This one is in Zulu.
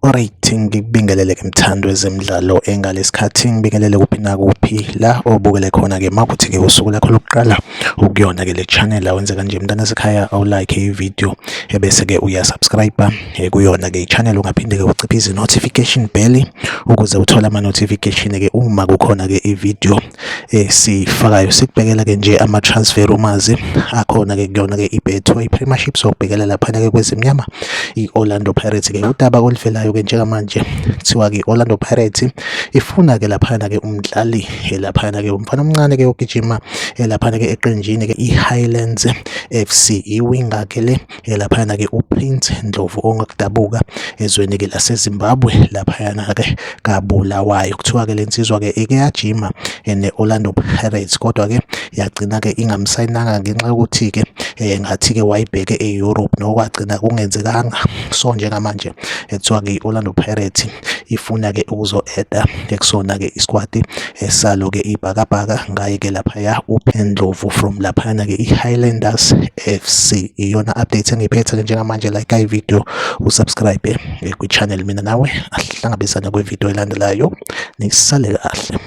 Alright, ngikubingelele ke mthando wezemidlalo engalesikhathi ngibingelele kuphi nakuphi la obukele khona-ke makuthi-ke usuku lakho lokuqala ukuyona-ke le channel awenze kanje mntana sekhaya awulike i-video ebese-ke uyasubscribe kuyona-ke i-channel ungaphinde-ke uciphe izi-notification bell ukuze uthole ama-notification-ke uma kukhona-ke i-video esifakayo. Sikubhekela-ke nje ama-transfer rumours akhona-ke kuyona-ke i-Betway Premiership, sokubhekela laphana-ke kwezimnyama i-Orlando Pirates-ke udaba oluvelayo-ke njengamanje kuthiwa-ke i-Orlando Pirates ifuna-ke laphana-ke umdlali laphana-ke umfana omncane-ke ogijima laphana-ke eqenjini-ke i-Highlands FC, iwinga-ke le laphana-ke uPrince Ndlovu ongakudabuka ezweni-ke laseZimbabwe laphayana-ke kaBulawayo. Kuthiwa-ke le nsizwa-ke ike yajima ne-Orlando Pirates kodwa-ke yagcina-ke ingamsayinanga ngenxa yokuthi-ke ngathi-ke wayibheke e-Europe nokwagcina kungenzekanga. So njengamanje kuthiwa-ke i-Orlando Pirates ifuna-ke ukuzo-eda ekusona-ke isquad salo-ke ibhakabhaka ngaye-ke laphaya uPendlovu from laphayana-ke i-Highlanders FC. Iyona update engiphethe-ke njengamanje. Like i-video, usubscribe kwi-channel, mina nawe ahlangabezana kwe-video elandelayo. Nisale kahle.